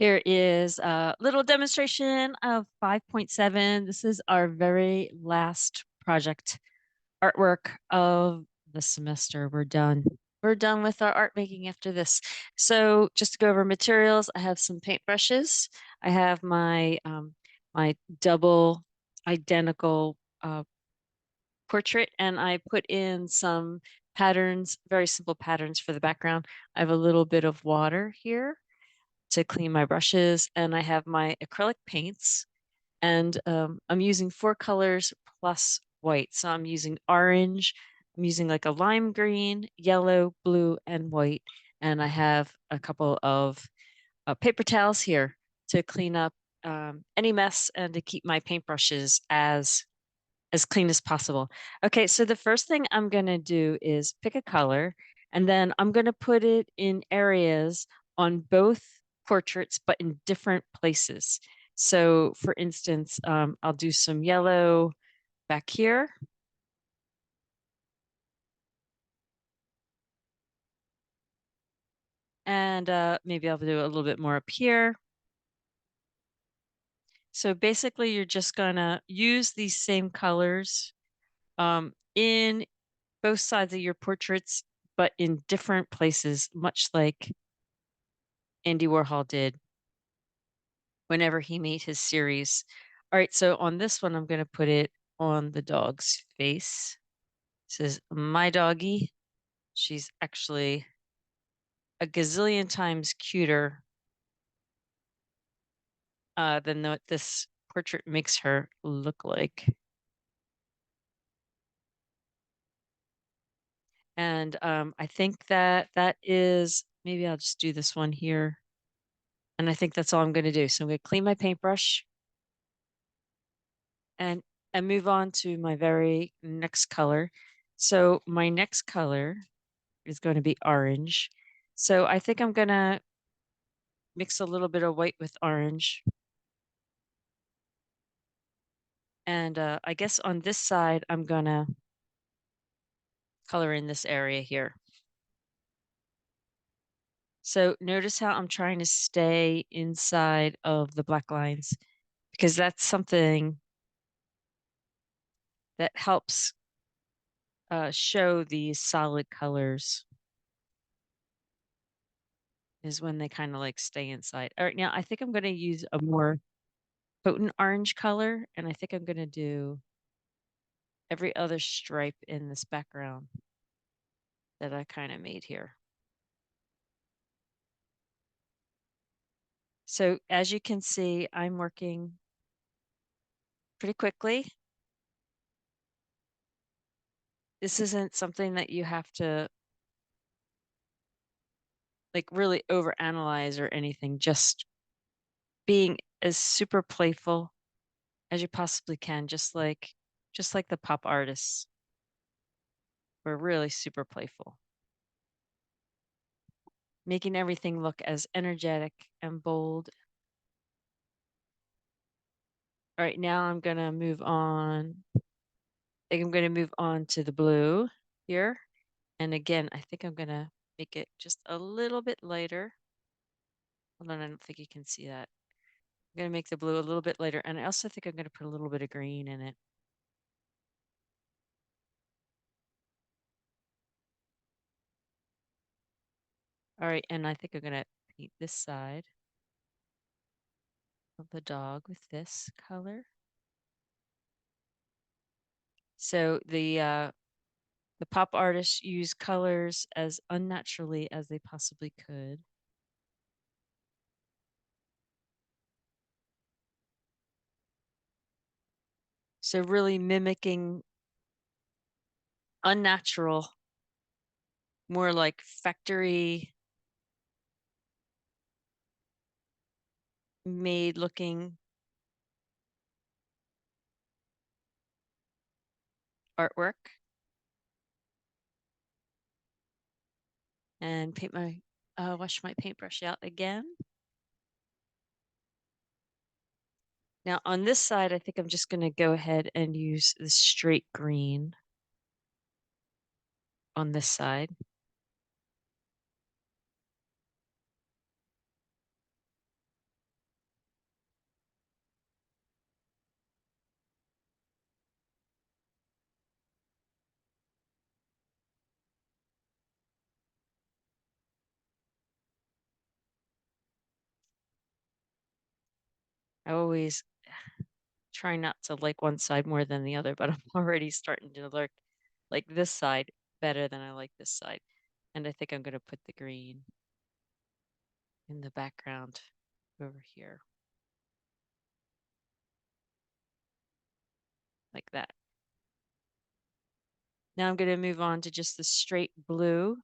Here is a little demonstration of 5.7. This is our very last project artwork of the semester. We're done. We're done with our art making after this. So just to go over materials, I have some paintbrushes. I have my double identical portrait, and I put in some patterns, very simple patterns for the background. I have a little bit of water here to clean my brushes, and I have my acrylic paints, and I'm using 4 colors plus white. So I'm using orange, I'm using like a lime green, yellow, blue, and white. And I have a couple of paper towels here to clean up any mess and to keep my paintbrushes as clean as possible. Okay, so the first thing I'm going to do is pick a color, and then I'm going to put it in areas on both portraits, but in different places. So for instance, I'll do some yellow back here. And maybe I'll do a little bit more up here. So basically, you're just gonna use these same colors in both sides of your portraits, but in different places, much like Andy Warhol did whenever he made his series. All right, so on this one, I'm going to put it on the dog's face. It says, "My doggy." She's actually a gazillion times cuter than what this portrait makes her look like. And I think that that is, maybe I'll just do this one here. And I think that's all I'm going to do. So I'm going to clean my paintbrush and move on to my very next color. So my next color is going to be orange. So I think I'm going to mix a little bit of white with orange. And I guess on this side, I'm going to color in this area here. So notice how I'm trying to stay inside of the black lines, because that's something that helps show these solid colors, is when they kind of like stay inside. All right, now I think I'm going to use a more potent orange color, and I think I'm going to do every other stripe in this background that I kind of made here. So as you can see, I'm working pretty quickly. This isn't something that you have to like really overanalyze or anything, just being as super playful as you possibly can, just like the pop artists were really super playful, making everything look as energetic and bold. All right, now I'm gonna move on. I think I'm gonna move on to the blue here. And again, I think I'm gonna make it just a little bit lighter. Hold on, I don't think you can see that. I'm gonna make the blue a little bit lighter, and I also think I'm gonna put a little bit of green in it. All right, and I think I'm gonna paint this side of the dog with this color. So the pop artists use colors as unnaturally as they possibly could. So really mimicking unnatural, more like factory made looking artwork, and paint my wash my paintbrush out again. Now on this side, I think I'm just going to go ahead and use the straight green on this side. I always try not to like one side more than the other, but I'm already starting to like this side better than I like this side. And I think I'm going to put the green in the background over here like that. Now I'm going to move on to just the straight blue.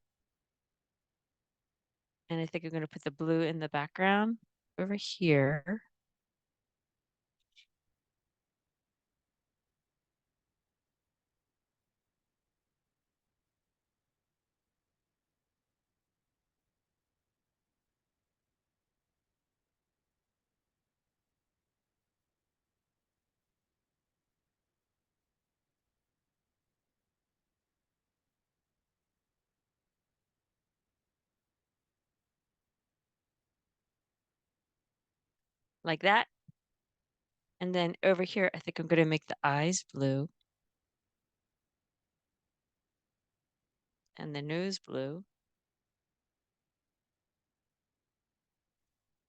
And I think I'm going to put the blue in the background over here. Like that. And then over here, I think I'm going to make the eyes blue and the nose blue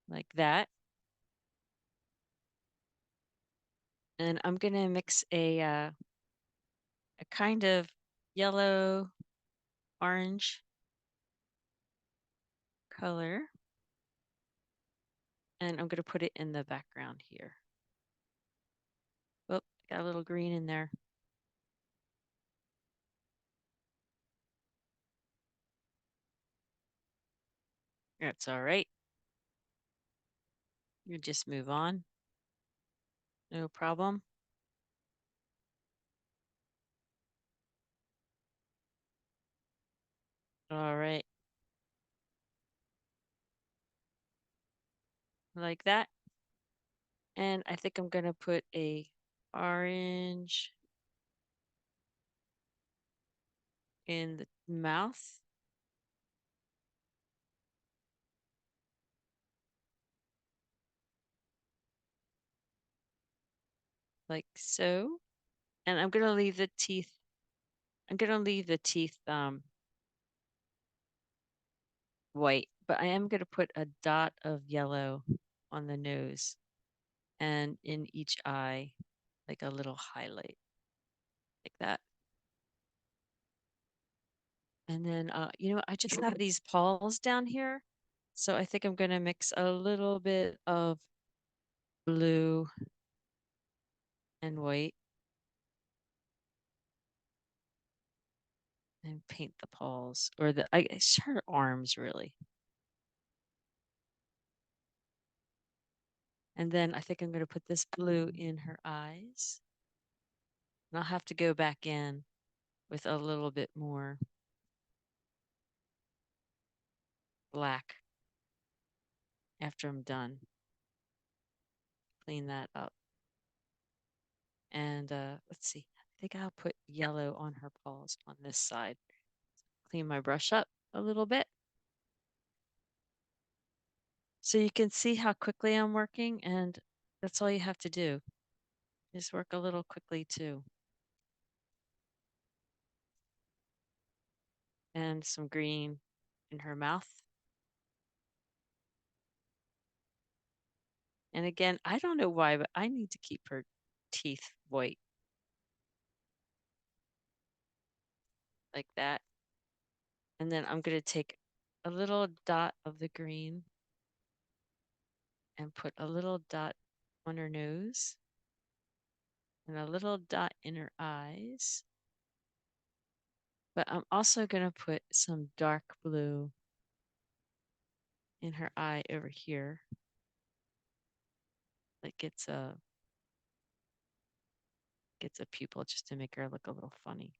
like that. And I'm going to mix a kind of yellow orange color. And I'm going to put it in the background here. Oh, got a little green in there. That's all right. You just move on. No problem. All right. Like that. And I think I'm going to put a orange in the mouth. Like so. And I'm going to leave the teeth. I'm going to leave the teeth white, but I am going to put a dot of yellow on the nose and in each eye, like a little highlight like that. And then, I just have these paws down here. So I think I'm going to mix a little bit of blue and white and paint the paws or it's her arms really. And then I think I'm going to put this blue in her eyes. And I'll have to go back in with a little bit more black after I'm done. Clean that up. And let's see, I think I'll put yellow on her paws on this side. Clean my brush up a little bit. So you can see how quickly I'm working, and that's all you have to do. Just work a little quickly too. And some green in her mouth. And again, I don't know why, but I need to keep her teeth white like that. And then I'm going to take a little dot of the green and put a little dot on her nose and a little dot in her eyes. But I'm also going to put some dark blue in her eye over here. Like gets a pupil just to make her look a little funny.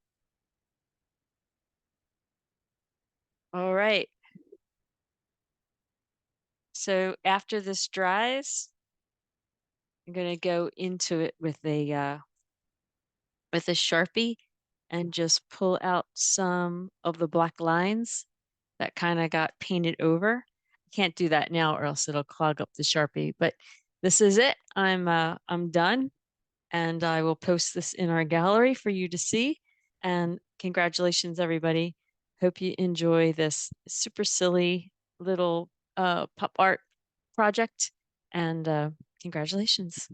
All right. So after this dries, I'm going to go into it with a Sharpie and just pull out some of the black lines that kind of got painted over. I can't do that now or else it'll clog up the Sharpie, but this is it. I'm done and I will post this in our gallery for you to see. And congratulations, everybody. Hope you enjoy this super silly little pop art project. And Congratulations.